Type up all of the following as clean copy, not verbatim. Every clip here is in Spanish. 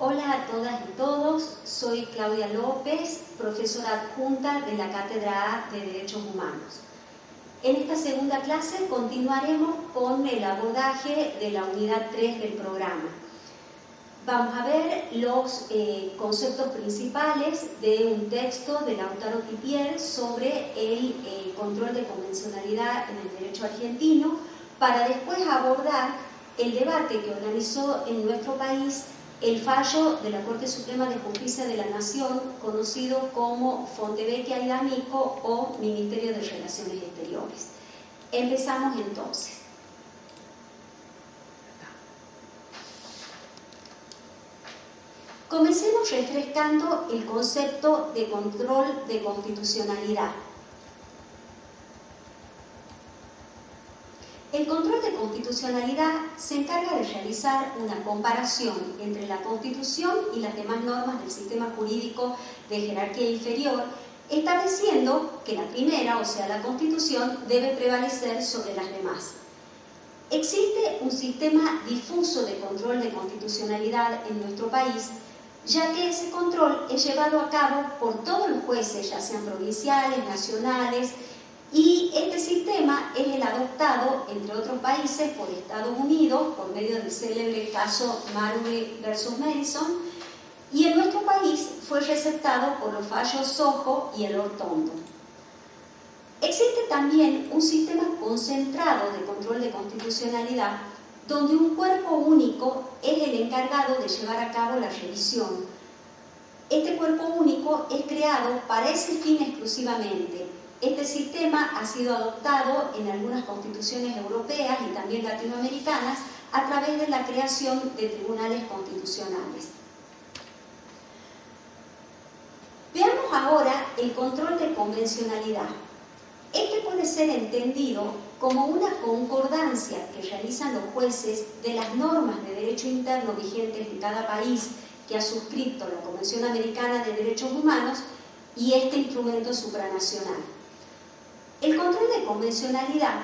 Hola a todas y todos, soy Claudia López, profesora adjunta de la Cátedra A de Derechos Humanos. En esta segunda clase continuaremos con el abordaje de la unidad 3 del programa. Vamos a ver los conceptos principales de un texto de Lautaro Tipier sobre el control de convencionalidad en el derecho argentino, para después abordar el debate que organizó en nuestro país el fallo de la Corte Suprema de Justicia de la Nación, conocido como Fontevecchia y D'Amico o Ministerio de Relaciones Exteriores. Empezamos entonces. Comencemos refrescando el concepto de control de constitucionalidad. El control de constitucionalidad se encarga de realizar una comparación entre la Constitución y las demás normas del sistema jurídico de jerarquía inferior, estableciendo que la primera, o sea, la Constitución, debe prevalecer sobre las demás. Existe un sistema difuso de control de constitucionalidad en nuestro país, ya que ese control es llevado a cabo por todos los jueces, ya sean provinciales, nacionales, y este sistema es el adoptado, entre otros países, por Estados Unidos, por medio del célebre caso Marbury versus Madison, y en nuestro país fue receptado por los fallos Sojo y el Ortondo. Existe también un sistema concentrado de control de constitucionalidad, donde un cuerpo único es el encargado de llevar a cabo la revisión. Este cuerpo único es creado para ese fin exclusivamente. Este sistema ha sido adoptado en algunas constituciones europeas y también latinoamericanas a través de la creación de tribunales constitucionales. Veamos ahora el control de convencionalidad. Este puede ser entendido como una concordancia que realizan los jueces de las normas de derecho interno vigentes en cada país que ha suscrito la Convención Americana de Derechos Humanos y este instrumento supranacional. El control de convencionalidad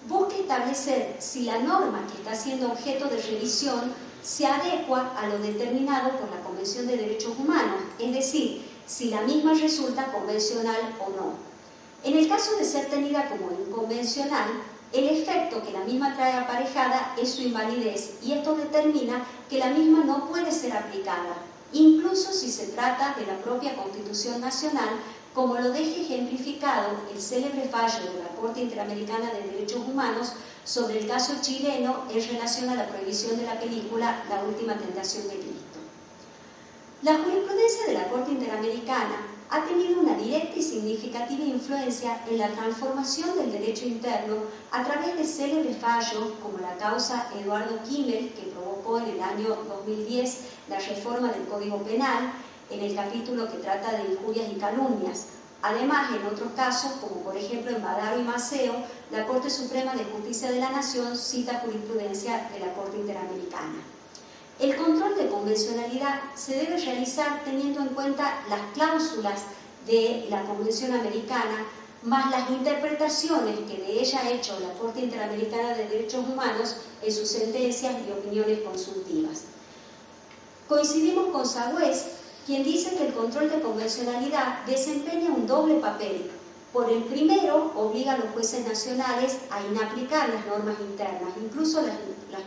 busca establecer si la norma que está siendo objeto de revisión se adecua a lo determinado por la Convención de Derechos Humanos, es decir, si la misma resulta convencional o no. En el caso de ser tenida como inconvencional, el efecto que la misma trae aparejada es su invalidez, y esto determina que la misma no puede ser aplicada, incluso si se trata de la propia Constitución Nacional, como lo deja ejemplificado el célebre fallo de la Corte Interamericana de Derechos Humanos sobre el caso chileno en relación a la prohibición de la película La Última Tentación de Cristo. La jurisprudencia de la Corte Interamericana ha tenido una directa y significativa influencia en la transformación del derecho interno a través de célebres fallos como la causa Eduardo Kimmel, que provocó en el año 2010 la reforma del Código Penal, en el capítulo que trata de injurias y calumnias. Además, en otros casos, como por ejemplo en Badaro y Maceo, la Corte Suprema de Justicia de la Nación cita jurisprudencia de la Corte Interamericana. El control de convencionalidad se debe realizar teniendo en cuenta las cláusulas de la Convención Americana, más las interpretaciones que de ella ha hecho la Corte Interamericana de Derechos Humanos en sus sentencias y opiniones consultivas. Coincidimos con Sagüez, quien dice que el control de convencionalidad desempeña un doble papel. Por el primero, obliga a los jueces nacionales a inaplicar las normas internas, incluso las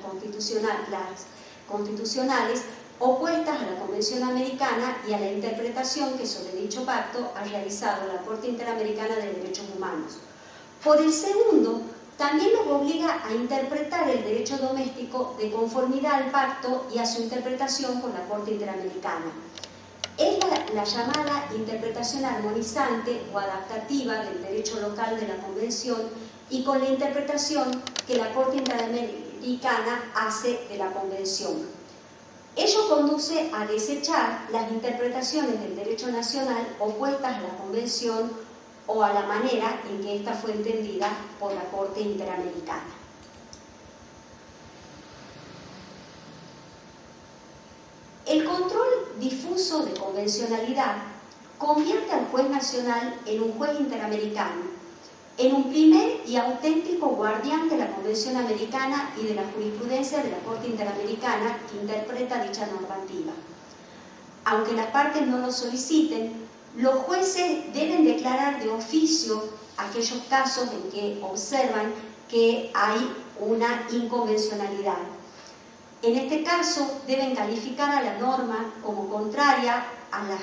constitucionales, opuestas a la Convención Americana y a la interpretación que sobre dicho pacto ha realizado la Corte Interamericana de Derechos Humanos. Por el segundo, también nos obliga a interpretar el derecho doméstico de conformidad al pacto y a su interpretación por la Corte Interamericana. Es la llamada interpretación armonizante o adaptativa del derecho local de la Convención y con la interpretación que la Corte Interamericana hace de la Convención. Ello conduce a desechar las interpretaciones del derecho nacional opuestas a la Convención o a la manera en que ésta fue entendida por la Corte Interamericana. El control difuso de convencionalidad convierte al juez nacional en un juez interamericano, en un primer y auténtico guardián de la Convención Americana y de la jurisprudencia de la Corte Interamericana que interpreta dicha normativa. aunque las partes no lo soliciten, los jueces deben declarar de oficio aquellos casos en que observan que hay una inconvencionalidad. En este caso, deben calificar a la norma como contraria a la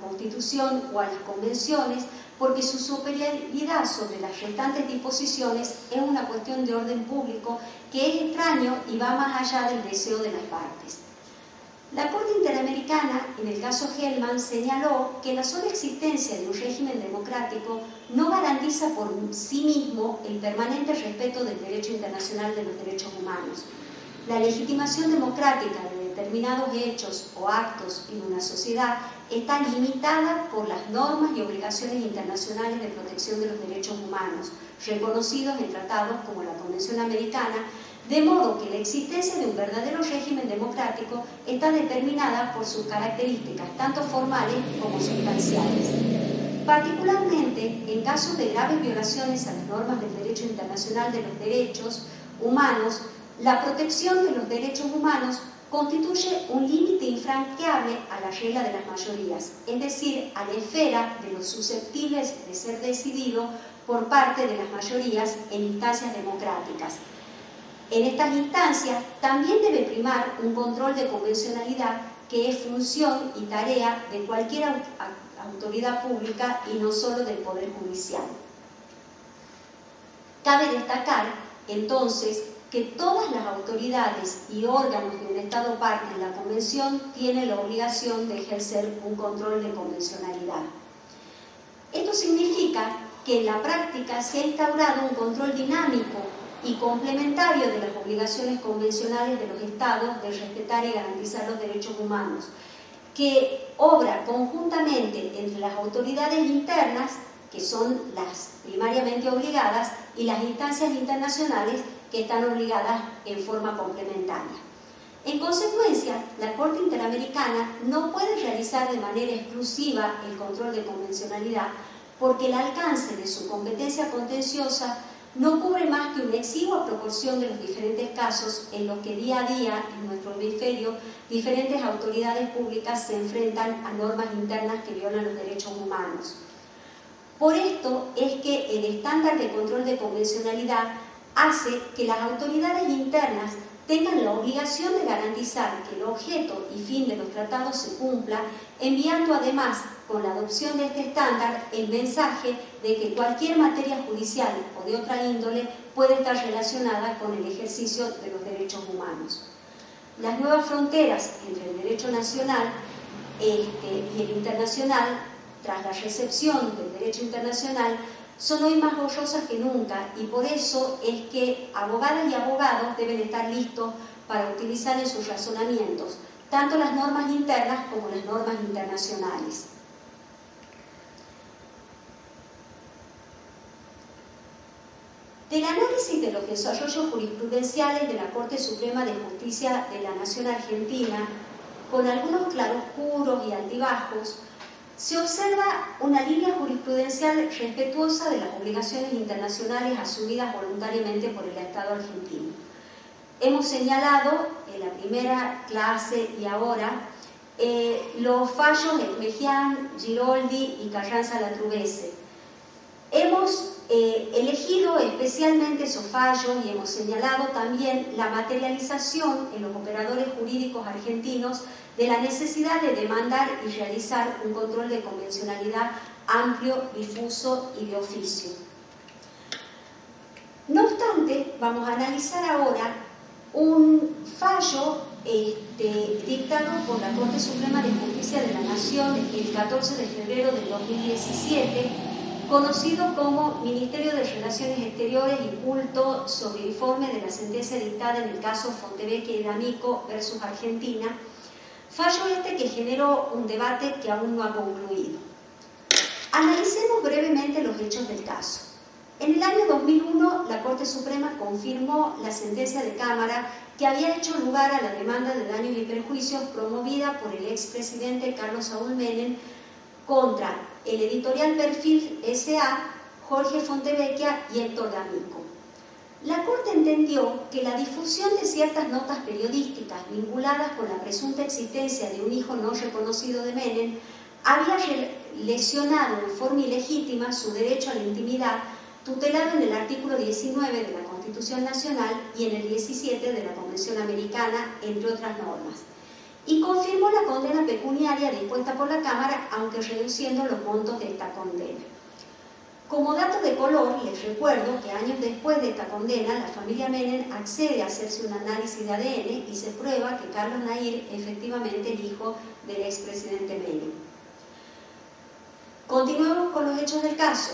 Constitución o a las convenciones, porque su superioridad sobre las restantes disposiciones es una cuestión de orden público que es extraño y va más allá del deseo de las partes. La Corte Interamericana, en el caso Hellman, señaló que la sola existencia de un régimen democrático no garantiza por sí mismo el permanente respeto del derecho internacional de los derechos humanos. La legitimación democrática de determinados hechos o actos en una sociedad está limitada por las normas y obligaciones internacionales de protección de los derechos humanos, reconocidos en tratados como la Convención Americana, de modo que la existencia de un verdadero régimen democrático está determinada por sus características, tanto formales como sustanciales. Particularmente, en casos de graves violaciones a las normas del derecho internacional de los derechos humanos, la protección de los derechos humanos constituye un límite infranqueable a la regla de las mayorías, es decir, a la esfera de los susceptibles de ser decidido por parte de las mayorías en instancias democráticas. En estas instancias también debe primar un control de convencionalidad que es función y tarea de cualquier autoridad pública y no solo del Poder Judicial. Cabe destacar, entonces, que todas las autoridades y órganos de un Estado parte en la Convención tienen la obligación de ejercer un control de convencionalidad. Esto significa que en la práctica se ha instaurado un control dinámico y complementario de las obligaciones convencionales de los Estados de respetar y garantizar los derechos humanos, que obra conjuntamente entre las autoridades internas, que son las primariamente obligadas, y las instancias internacionales, que están obligadas en forma complementaria. En consecuencia, la Corte Interamericana no puede realizar de manera exclusiva el control de convencionalidad porque el alcance de su competencia contenciosa no cubre más que una exigua proporción de los diferentes casos en los que día a día en nuestro hemisferio diferentes autoridades públicas se enfrentan a normas internas que violan los derechos humanos. Por esto es que el estándar de control de convencionalidad hace que las autoridades internas tengan la obligación de garantizar que el objeto y fin de los tratados se cumpla, enviando además, con la adopción de este estándar, el mensaje de que cualquier materia judicial o de otra índole puede estar relacionada con el ejercicio de los derechos humanos. Las nuevas fronteras entre el derecho nacional y el internacional, tras la recepción del derecho internacional, son hoy más borrosas que nunca, y por eso es que abogadas y abogados deben estar listos para utilizar en sus razonamientos tanto las normas internas como las normas internacionales. Del análisis de los desarrollos jurisprudenciales de la Corte Suprema de Justicia de la Nación Argentina, con algunos claroscuros y altibajos, se observa una línea jurisprudencial respetuosa de las obligaciones internacionales asumidas voluntariamente por el Estado argentino. Hemos señalado en la primera clase y ahora los fallos de Mejián, Giroldi y Carranza-Latrubese. Hemos elegido especialmente esos fallos y hemos señalado también la materialización en los operadores jurídicos argentinos de la necesidad de demandar y realizar un control de convencionalidad amplio, difuso y de oficio. No obstante, vamos a analizar ahora un fallo dictado por la Corte Suprema de Justicia de la Nación el 14 de febrero del 2017, conocido como Ministerio de Relaciones Exteriores y Culto sobre informe de la sentencia dictada en el caso Fontevecchia y D'Amico versus Argentina, fallo que generó un debate que aún no ha concluido. Analicemos brevemente los hechos del caso. En el año 2001, la Corte Suprema confirmó la sentencia de Cámara que había hecho lugar a la demanda de daños y perjuicios promovida por el expresidente Carlos Saúl Menem contra el editorial Perfil S.A., Jorge Fontevecchia y Héctor D'Amico. La Corte entendió que la difusión de ciertas notas periodísticas vinculadas con la presunta existencia de un hijo no reconocido de Menem había lesionado de forma ilegítima su derecho a la intimidad, tutelado en el artículo 19 de la Constitución Nacional y en el 17 de la Convención Americana, entre otras normas, y confirmó la condena pecuniaria dispuesta por la Cámara, aunque reduciendo los montos de esta condena. Como dato de color, les recuerdo que años después de esta condena, la familia Menem accede a hacerse un análisis de ADN y se prueba que Carlos Nair es efectivamente el hijo del expresidente Menem. Continuamos con los hechos del caso.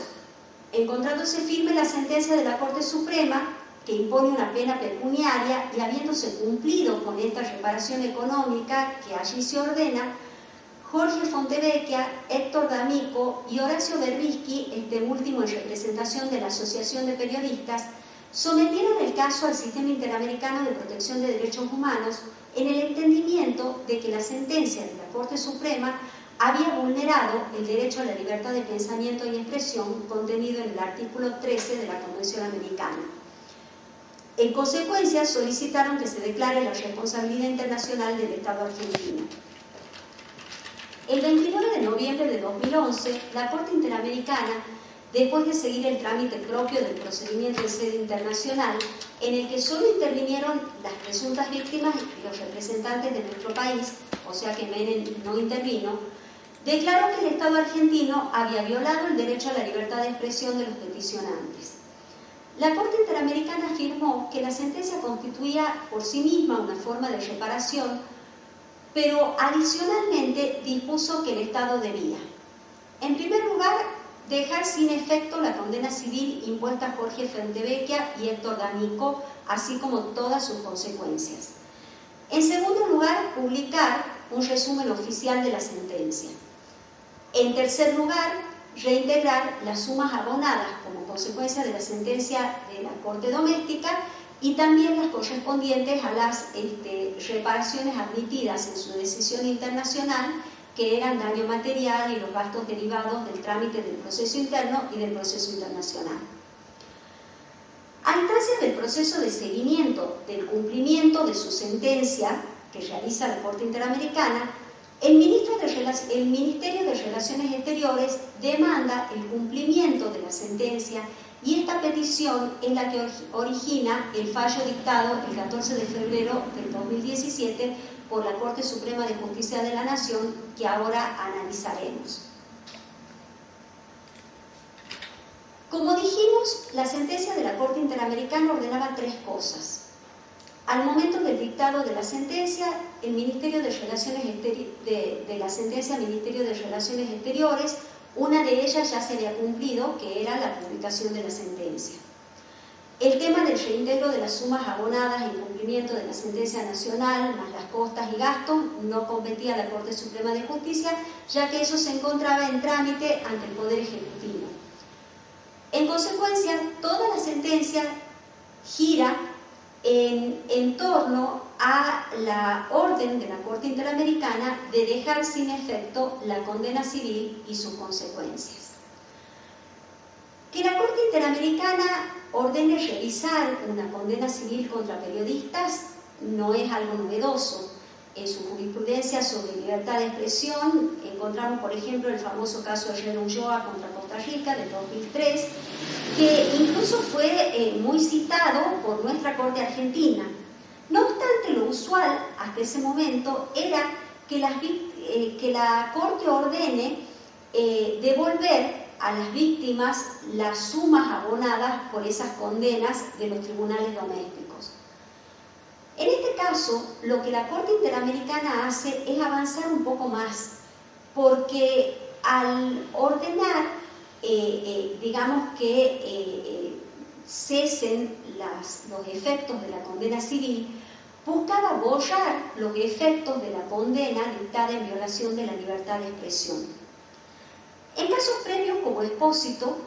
Encontrándose firme la sentencia de la Corte Suprema, que impone una pena pecuniaria, y habiéndose cumplido con esta reparación económica que allí se ordena, Jorge Fontevecchia, Héctor D'Amico y Horacio Berbisky, este último en representación de la Asociación de Periodistas, sometieron el caso al Sistema Interamericano de Protección de Derechos Humanos en el entendimiento de que la sentencia de la Corte Suprema había vulnerado el derecho a la libertad de pensamiento y expresión contenido en el artículo 13 de la Convención Americana. En consecuencia, solicitaron que se declare la responsabilidad internacional del Estado argentino. El 29 de noviembre de 2011, la Corte Interamericana, después de seguir el trámite propio del procedimiento en sede internacional, en el que solo intervinieron las presuntas víctimas y los representantes de nuestro país, o sea que Menem no intervino, declaró que el Estado argentino había violado el derecho a la libertad de expresión de los peticionantes. La Corte Interamericana afirmó que la sentencia constituía por sí misma una forma de reparación, pero adicionalmente dispuso que el Estado debía, en primer lugar, dejar sin efecto la condena civil impuesta a Jorge Fontevecchia y Héctor D'Amico, así como todas sus consecuencias. En segundo lugar, publicar un resumen oficial de la sentencia. En tercer lugar, reintegrar las sumas abonadas como consecuencia de la sentencia de la Corte Doméstica y también las correspondientes a las reparaciones admitidas en su decisión internacional, que eran daño material y los gastos derivados del trámite del proceso interno y del proceso internacional. A instancias del proceso de seguimiento del cumplimiento de su sentencia, que realiza la Corte Interamericana, el Ministerio de Relaciones Exteriores demanda el cumplimiento de la sentencia, y esta petición es la que origina el fallo dictado el 14 de febrero del 2017 por la Corte Suprema de Justicia de la Nación, que ahora analizaremos. Como dijimos, la sentencia de la Corte Interamericana ordenaba tres cosas. Al momento del dictado de la sentencia, el Ministerio de Relaciones Exteriores, una de ellas ya se había cumplido, que era la publicación de la sentencia. El tema del reintegro de las sumas abonadas en cumplimiento de la sentencia nacional, más las costas y gastos, no competía a la Corte Suprema de Justicia, ya que eso se encontraba en trámite ante el Poder Ejecutivo. En consecuencia, toda la sentencia gira en torno a la orden de la Corte Interamericana de dejar sin efecto la condena civil y sus consecuencias. Que la Corte Interamericana ordene realizar una condena civil contra periodistas no es algo novedoso. En su jurisprudencia sobre libertad de expresión encontramos, por ejemplo, el famoso caso de Herrera Ulloa contra Costa Rica de 2003, que incluso fue muy citado por nuestra Corte Argentina. No obstante, lo usual hasta ese momento era que la Corte ordene devolver a las víctimas las sumas abonadas por esas condenas de los tribunales domésticos. En este caso, lo que la Corte Interamericana hace es avanzar un poco más, porque al ordenar, digamos que cesen los efectos de la condena civil, buscaba borrar los efectos de la condena dictada en violación de la libertad de expresión. En casos previos como Expósito,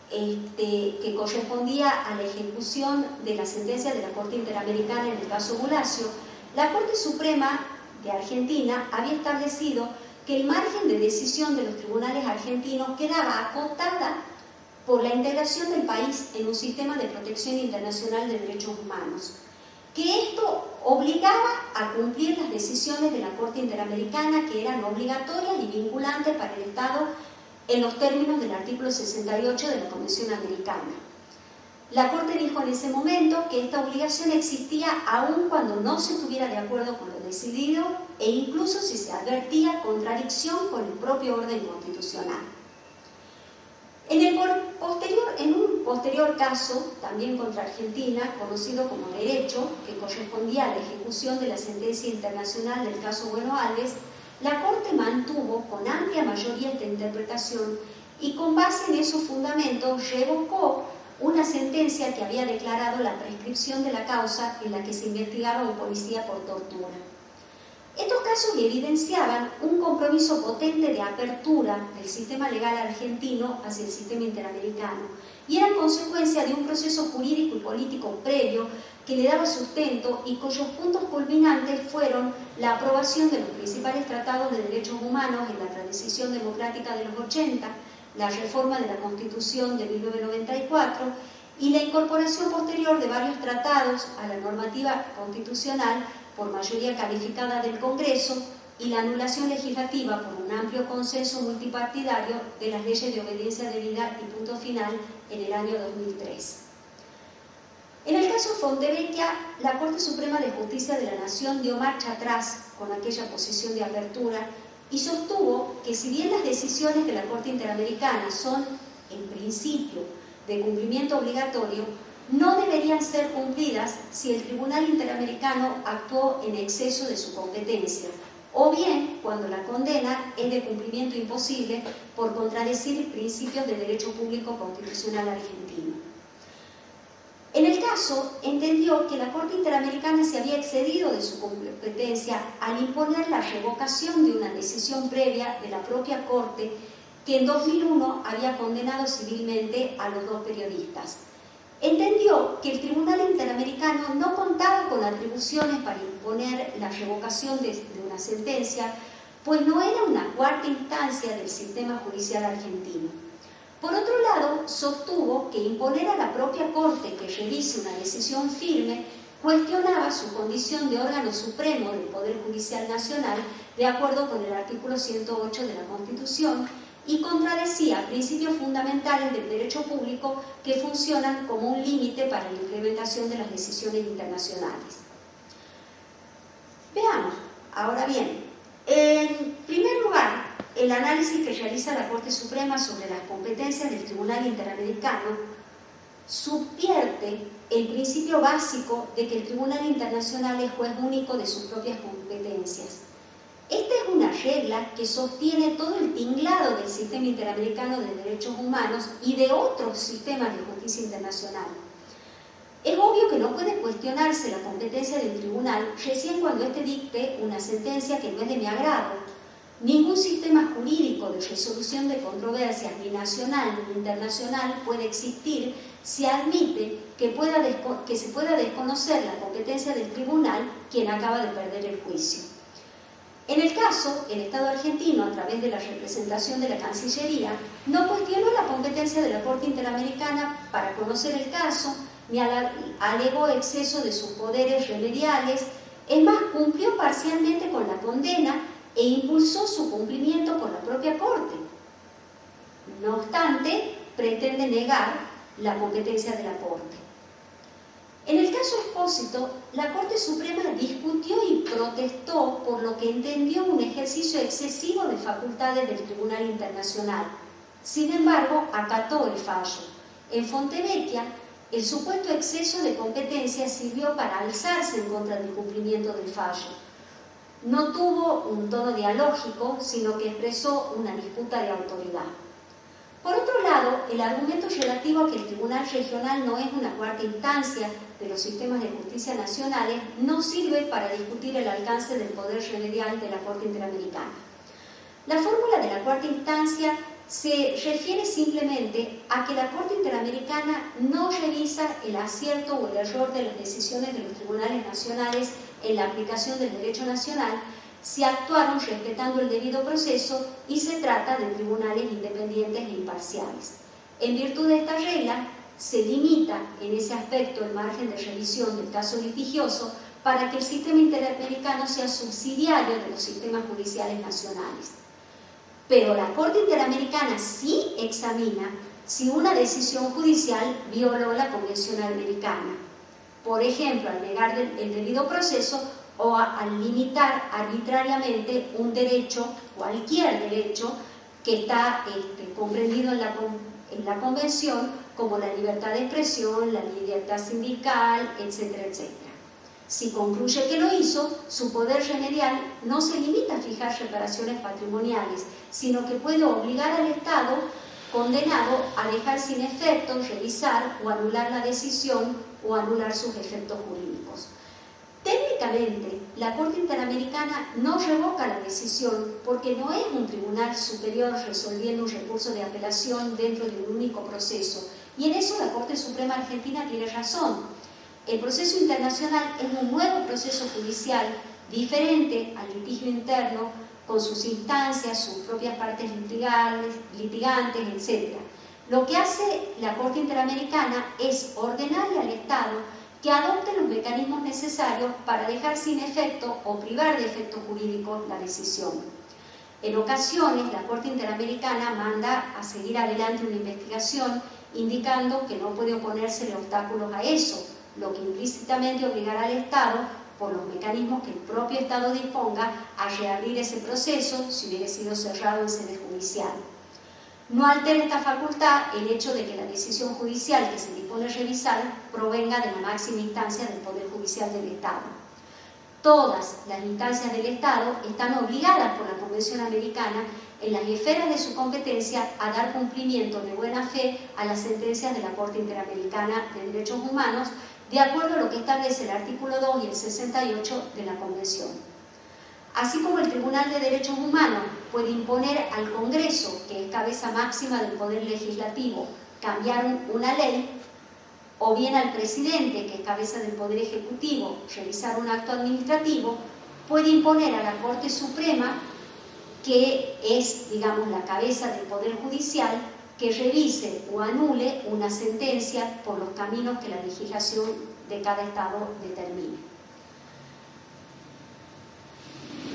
que correspondía a la ejecución de la sentencia de la Corte Interamericana en el caso Bulacio, la Corte Suprema de Argentina había establecido que el margen de decisión de los tribunales argentinos quedaba acotada por la integración del país en un sistema de protección internacional de derechos humanos, que esto obligaba a cumplir las decisiones de la Corte Interamericana, que eran obligatorias y vinculantes para el Estado en los términos del artículo 68 de la Convención Americana. La Corte dijo en ese momento que esta obligación existía aun cuando no se estuviera de acuerdo con lo decidido e incluso si se advertía contradicción con el propio orden constitucional. En un posterior caso, también contra Argentina, conocido como Derecho, que correspondía a la ejecución de la sentencia internacional del caso Bueno Alves, la Corte mantuvo con amplia mayoría esta interpretación y con base en esos fundamentos revocó una sentencia que había declarado la prescripción de la causa en la que se investigaba a un policía por tortura. Estos casos evidenciaban un compromiso potente de apertura del sistema legal argentino hacia el sistema interamericano y eran consecuencia de un proceso jurídico y político previo que le daba sustento y cuyos puntos culminantes fueron la aprobación de los principales tratados de derechos humanos en la transición democrática de los 80, la reforma de la Constitución de 1994 y la incorporación posterior de varios tratados a la normativa constitucional por mayoría calificada del Congreso y la anulación legislativa por un amplio consenso multipartidario de las leyes de obediencia debida y punto final en el año 2003. En el caso Fontevecchia, la Corte Suprema de Justicia de la Nación dio marcha atrás con aquella posición de apertura y sostuvo que si bien las decisiones de la Corte Interamericana son, en principio, de cumplimiento obligatorio, no deberían ser cumplidas si el Tribunal Interamericano actuó en exceso de su competencia, o bien cuando la condena es de cumplimiento imposible por contradecir principios de derecho público constitucional argentino. En el caso, entendió que la Corte Interamericana se había excedido de su competencia al imponer la revocación de una decisión previa de la propia Corte que en 2001 había condenado civilmente a los dos periodistas. Entendió que el Tribunal Interamericano no contaba con atribuciones para imponer la revocación de una sentencia, pues no era una cuarta instancia del sistema judicial argentino. Por otro lado, sostuvo que imponer a la propia Corte que revise una decisión firme cuestionaba su condición de órgano supremo del Poder Judicial Nacional de acuerdo con el artículo 108 de la Constitución y contradecía principios fundamentales del derecho público que funcionan como un límite para la implementación de las decisiones internacionales. Veamos, ahora bien, en primer lugar, el análisis que realiza la Corte Suprema sobre las competencias del Tribunal Interamericano subvierte el principio básico de que el Tribunal Internacional es juez único de sus propias competencias. Esta es una regla que sostiene todo el tinglado del sistema interamericano de derechos humanos y de otros sistemas de justicia internacional. Es obvio que no puede cuestionarse la competencia del tribunal recién cuando éste dicte una sentencia que no es de mi agrado. Ningún sistema jurídico de resolución de controversias, ni nacional ni internacional, puede existir si admite que se pueda desconocer la competencia del tribunal quien acaba de perder el juicio. En el caso, el Estado argentino, a través de la representación de la Cancillería, no cuestionó la competencia de la Corte Interamericana para conocer el caso, ni alegó exceso de sus poderes remediales, es más, cumplió parcialmente con la condena e impulsó su cumplimiento por la propia Corte. No obstante, pretende negar la competencia de la Corte. En el caso Expósito, la Corte Suprema discutió y protestó por lo que entendió un ejercicio excesivo de facultades del Tribunal Internacional. Sin embargo, acató el fallo. En Fontevecchia, el supuesto exceso de competencia sirvió para alzarse en contra del cumplimiento del fallo. No tuvo un tono dialógico, sino que expresó una disputa de autoridad. Por otro lado, el argumento relativo a que el Tribunal Regional no es una cuarta instancia de los sistemas de justicia nacionales no sirve para discutir el alcance del poder remedial de la Corte Interamericana. La fórmula de la cuarta instancia se refiere simplemente a que la Corte Interamericana no revisa el acierto o el error de las decisiones de los tribunales nacionales en la aplicación del derecho nacional si actuaron respetando el debido proceso y se trata de tribunales independientes e imparciales. En virtud de esta regla, se limita en ese aspecto el margen de revisión del caso litigioso para que el sistema interamericano sea subsidiario de los sistemas judiciales nacionales. Pero la Corte Interamericana sí examina si una decisión judicial violó la Convención Americana. Por ejemplo, al negar el debido proceso o al limitar arbitrariamente un derecho, cualquier derecho, que está comprendido en la Convención, como la libertad de expresión, la libertad sindical, etcétera, etcétera. Si concluye que lo hizo, su poder remedial no se limita a fijar reparaciones patrimoniales, sino que puede obligar al Estado condenado a dejar sin efecto, revisar o anular la decisión o anular sus efectos jurídicos. Técnicamente, la Corte Interamericana no revoca la decisión porque no es un tribunal superior resolviendo un recurso de apelación dentro de un único proceso. Y en eso la Corte Suprema Argentina tiene razón. El proceso internacional es un nuevo proceso judicial diferente al litigio interno, con sus instancias, sus propias partes litigantes, etc. Lo que hace la Corte Interamericana es ordenarle al Estado que adopte los mecanismos necesarios para dejar sin efecto o privar de efecto jurídico la decisión. En ocasiones, la Corte Interamericana manda a seguir adelante una investigación indicando que no puede oponérsele obstáculos a eso, lo que implícitamente obligará al Estado, por los mecanismos que el propio Estado disponga, a reabrir ese proceso si hubiera sido cerrado en sede judicial. No altera esta facultad el hecho de que la decisión judicial que se dispone revisar provenga de la máxima instancia del Poder Judicial del Estado. Todas las instancias del Estado están obligadas por la Convención Americana, en las esferas de su competencia, a dar cumplimiento de buena fe a las sentencias de la Corte Interamericana de Derechos Humanos, de acuerdo a lo que establece el artículo 2 y el 68 de la Convención. Así como el Tribunal de Derechos Humanos puede imponer al Congreso, que es cabeza máxima del Poder Legislativo, cambiar una ley, o bien al Presidente, que es cabeza del Poder Ejecutivo, revisar un acto administrativo, puede imponer a la Corte Suprema, que es, digamos, la cabeza del Poder Judicial, que revise o anule una sentencia por los caminos que la legislación de cada Estado determine.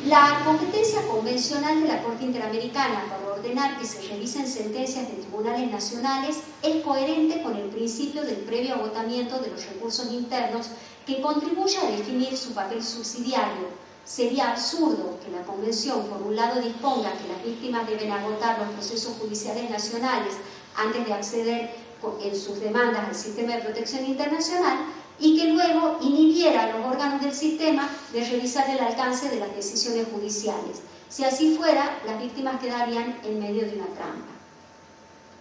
La competencia convencional de la Corte Interamericana para ordenar que se revisen sentencias de tribunales nacionales es coherente con el principio del previo agotamiento de los recursos internos, que contribuye a definir su papel subsidiario. Sería absurdo que la Convención, por un lado, disponga que las víctimas deben agotar los procesos judiciales nacionales antes de acceder en sus demandas al sistema de protección internacional, y que luego inhibiera a los órganos del sistema de revisar el alcance de las decisiones judiciales. Si así fuera, las víctimas quedarían en medio de una trampa.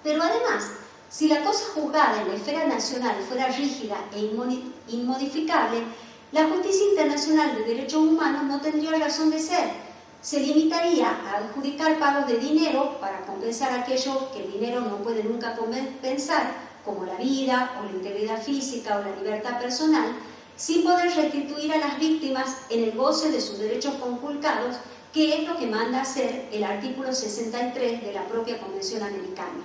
Pero además, si la cosa juzgada en la esfera nacional fuera rígida e inmodificable, la justicia internacional de derechos humanos no tendría razón de ser. Se limitaría a adjudicar pagos de dinero para compensar aquello que el dinero no puede nunca compensar, como la vida o la integridad física o la libertad personal, sin poder restituir a las víctimas en el goce de sus derechos conculcados, que es lo que manda hacer el artículo 63 de la propia Convención Americana.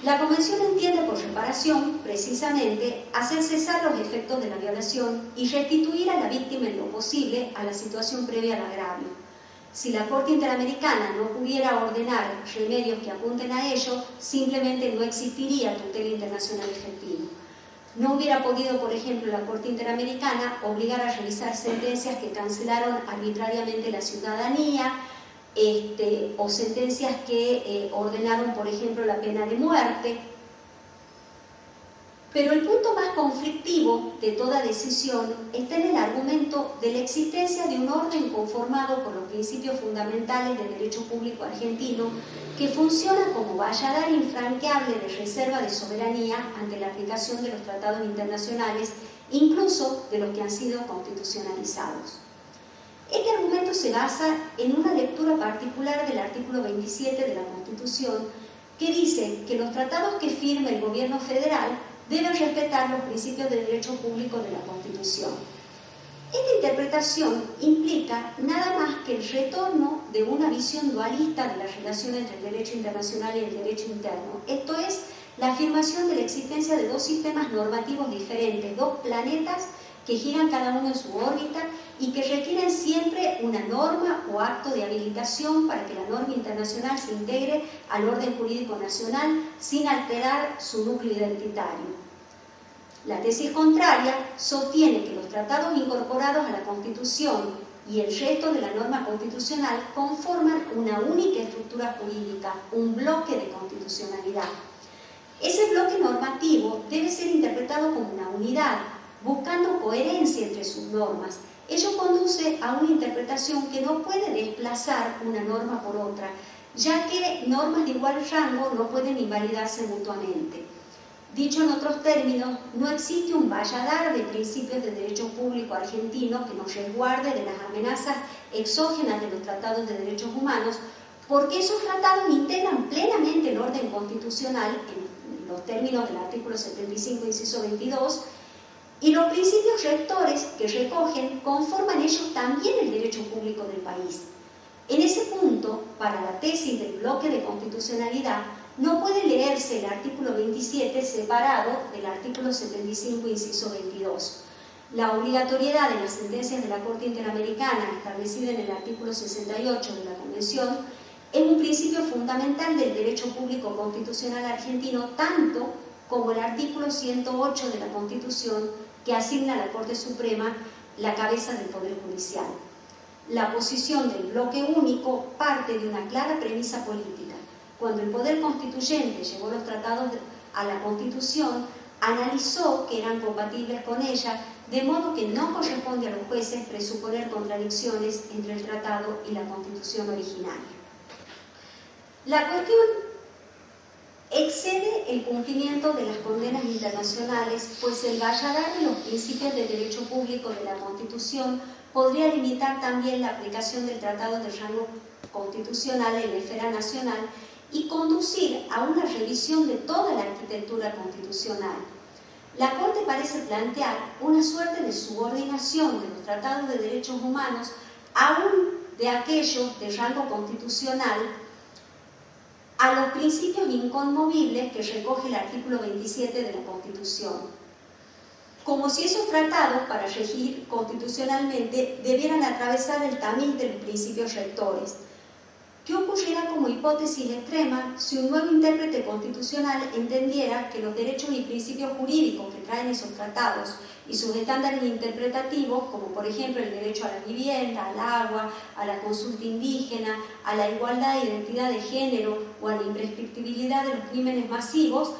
La Convención entiende por reparación, precisamente, hacer cesar los efectos de la violación y restituir a la víctima en lo posible a la situación previa al agravio. Si la Corte Interamericana no pudiera ordenar remedios que apunten a ello, simplemente no existiría tutela internacional efectiva. No hubiera podido, por ejemplo, la Corte Interamericana obligar a revisar sentencias que cancelaron arbitrariamente la ciudadanía, o sentencias que ordenaron, por ejemplo, la pena de muerte. Pero el punto más conflictivo de toda decisión está en el argumento de la existencia de un orden conformado por los principios fundamentales del derecho público argentino, que funciona como valladar infranqueable de reserva de soberanía ante la aplicación de los tratados internacionales, incluso de los que han sido constitucionalizados. Este argumento se basa en una lectura particular del artículo 27 de la Constitución, que dice que los tratados que firme el gobierno federal deben respetar los principios de derecho público de la Constitución. Esta interpretación implica nada más que el retorno de una visión dualista de la relación entre el derecho internacional y el derecho interno. Esto es, la afirmación de la existencia de dos sistemas normativos diferentes, dos planetas que giran cada uno en su órbita y que requieren siempre una norma o acto de habilitación para que la norma internacional se integre al orden jurídico nacional sin alterar su núcleo identitario. La tesis contraria sostiene que los tratados incorporados a la Constitución y el resto de la norma constitucional conforman una única estructura jurídica, un bloque de constitucionalidad. Ese bloque normativo debe ser interpretado como una unidad, buscando coherencia entre sus normas. Ello conduce a una interpretación que no puede desplazar una norma por otra, ya que normas de igual rango no pueden invalidarse mutuamente. Dicho en otros términos, no existe un valladar de principios de derecho público argentino que nos resguarde de las amenazas exógenas de los tratados de derechos humanos, porque esos tratados integran plenamente el orden constitucional en los términos del artículo 75, inciso 22, y los principios rectores que recogen conforman ellos también el derecho público del país. En ese punto, para la tesis del bloque de constitucionalidad, no puede leerse el artículo 27 separado del artículo 75, inciso 22. La obligatoriedad de las sentencias de la Corte Interamericana, establecida en el artículo 68 de la Convención, es un principio fundamental del derecho público constitucional argentino, tanto como el artículo 108 de la Constitución, que asigna a la Corte Suprema la cabeza del Poder Judicial. La posición del bloque único parte de una clara premisa política. Cuando el Poder Constituyente llevó los tratados a la Constitución, analizó que eran compatibles con ella, de modo que no corresponde a los jueces presuponer contradicciones entre el tratado y la Constitución originaria. La cuestión excede el cumplimiento de las condenas internacionales, pues el valladar de los principios de derecho público de la Constitución podría limitar también la aplicación del tratado de rango constitucional en la esfera nacional y conducir a una revisión de toda la arquitectura constitucional. La Corte parece plantear una suerte de subordinación de los tratados de derechos humanos, aún de aquellos de rango constitucional, a los principios inconmovibles que recoge el artículo 27 de la Constitución. Como si esos tratados, para regir constitucionalmente, debieran atravesar el tamiz de los principios rectores. ¿Qué ocurrirá como hipótesis extrema si un nuevo intérprete constitucional entendiera que los derechos y principios jurídicos que traen esos tratados y sus estándares interpretativos, como por ejemplo el derecho a la vivienda, al agua, a la consulta indígena, a la igualdad de identidad de género o a la imprescriptibilidad de los crímenes masivos,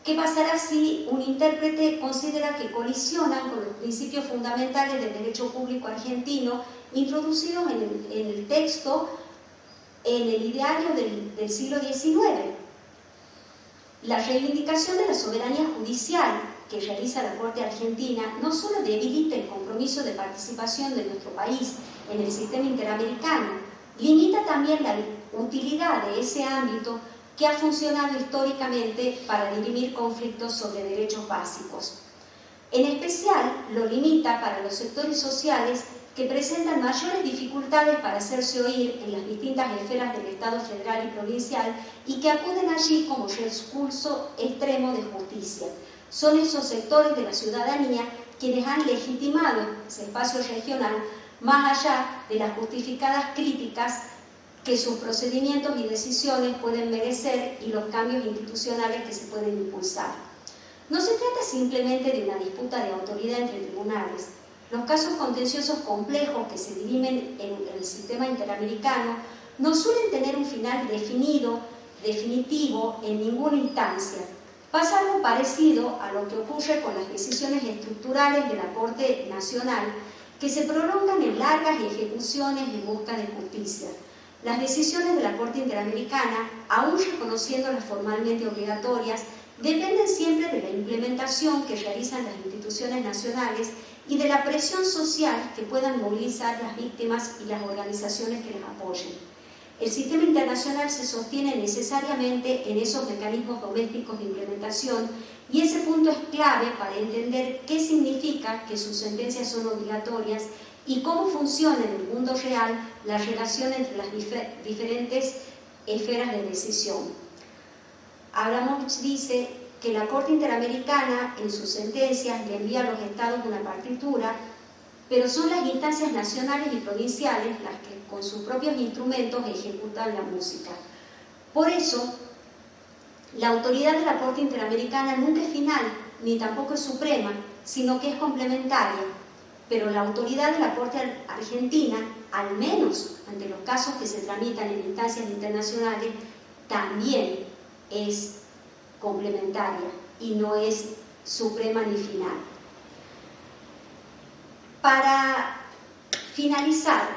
qué pasará si un intérprete considera que colisionan con los principios fundamentales del derecho público argentino introducidos en el texto, en el ideario del siglo XIX? La reivindicación de la soberanía judicial que realiza la Corte Argentina no solo debilita el compromiso de participación de nuestro país en el sistema interamericano, limita también la utilidad de ese ámbito que ha funcionado históricamente para dirimir conflictos sobre derechos básicos. En especial, lo limita para los sectores sociales que presentan mayores dificultades para hacerse oír en las distintas esferas del Estado federal y provincial y que acuden allí como recurso extremo de justicia. Son esos sectores de la ciudadanía quienes han legitimado ese espacio regional más allá de las justificadas críticas que sus procedimientos y decisiones pueden merecer y los cambios institucionales que se pueden impulsar. No se trata simplemente de una disputa de autoridad entre tribunales. Los casos contenciosos complejos que se dirimen en el sistema interamericano no suelen tener un final definido, definitivo, en ninguna instancia. Pasa algo parecido a lo que ocurre con las decisiones estructurales de la Corte Nacional, que se prolongan en largas ejecuciones en busca de justicia. Las decisiones de la Corte Interamericana, aún reconociéndolas formalmente obligatorias, dependen siempre de la implementación que realizan las instituciones nacionales y de la presión social que puedan movilizar las víctimas y las organizaciones que las apoyen. El sistema internacional se sostiene necesariamente en esos mecanismos domésticos de implementación y ese punto es clave para entender qué significa que sus sentencias son obligatorias y cómo funciona en el mundo real la relación entre las diferentes esferas de decisión. Abramovich dice que la Corte Interamericana en sus sentencias le envía a los estados una partitura, pero son las instancias nacionales y provinciales las que con sus propios instrumentos ejecutan la música. Por eso, la autoridad de la Corte Interamericana nunca es final, ni tampoco es suprema, sino que es complementaria. Pero la autoridad de la Corte Argentina, al menos ante los casos que se tramitan en instancias internacionales, también es complementaria y no es suprema ni final. Para finalizar,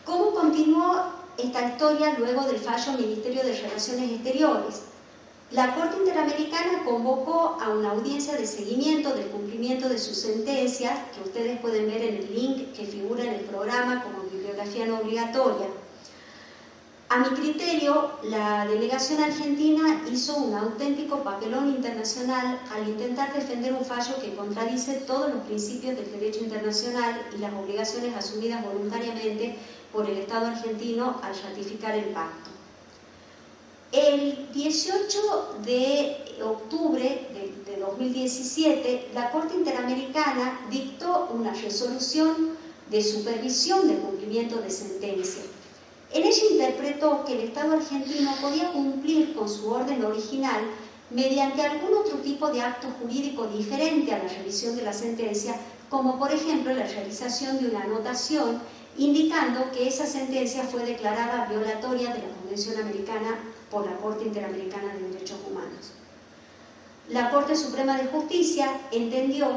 ¿cómo continuó esta historia luego del fallo del Ministerio de Relaciones Exteriores? La Corte Interamericana convocó a una audiencia de seguimiento del cumplimiento de sus sentencias, que ustedes pueden ver en el link que figura en el programa como bibliografía no obligatoria. A mi criterio, la delegación argentina hizo un auténtico papelón internacional al intentar defender un fallo que contradice todos los principios del derecho internacional y las obligaciones asumidas voluntariamente por el Estado argentino al ratificar el pacto. El 18 de octubre de 2017, la Corte Interamericana dictó una resolución de supervisión del cumplimiento de sentencia. En ella interpretó que el Estado argentino podía cumplir con su orden original mediante algún otro tipo de acto jurídico diferente a la revisión de la sentencia, como por ejemplo la realización de una anotación indicando que esa sentencia fue declarada violatoria de la Convención Americana por la Corte Interamericana de Derechos Humanos. La Corte Suprema de Justicia entendió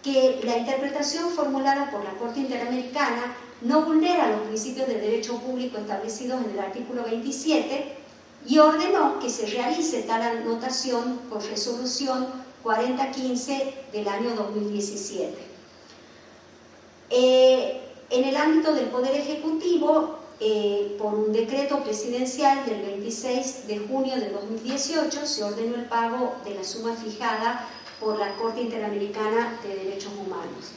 que la interpretación formulada por la Corte Interamericana no vulnera los principios de derecho público establecidos en el artículo 27 y ordenó que se realice tal anotación por resolución 4015 del año 2017. En el ámbito del Poder Ejecutivo, por un decreto presidencial del 26 de junio de 2018, se ordenó el pago de la suma fijada por la Corte Interamericana de Derechos Humanos.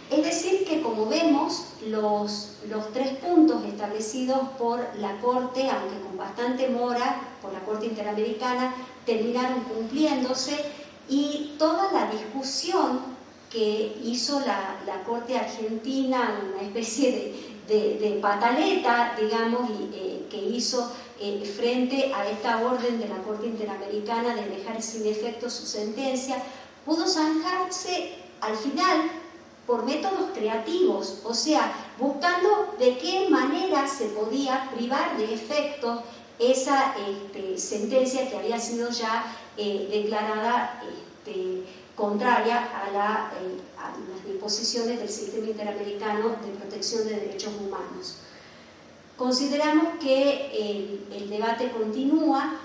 Es decir que, como vemos, los 3 puntos establecidos por la Corte, aunque con bastante mora, por la Corte Interamericana, terminaron cumpliéndose y toda la discusión que hizo la Corte Argentina, una especie de pataleta, digamos, que hizo frente a esta orden de la Corte Interamericana de dejar sin efecto su sentencia, pudo zanjarse al final por métodos creativos, o sea, buscando de qué manera se podía privar de efecto esa sentencia que había sido ya declarada contraria a las disposiciones del Sistema Interamericano de Protección de Derechos Humanos. Consideramos que el debate continúa,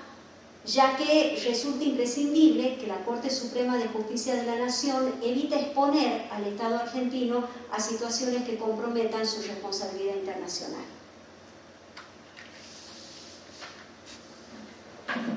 ya que resulta imprescindible que la Corte Suprema de Justicia de la Nación evite exponer al Estado argentino a situaciones que comprometan su responsabilidad internacional.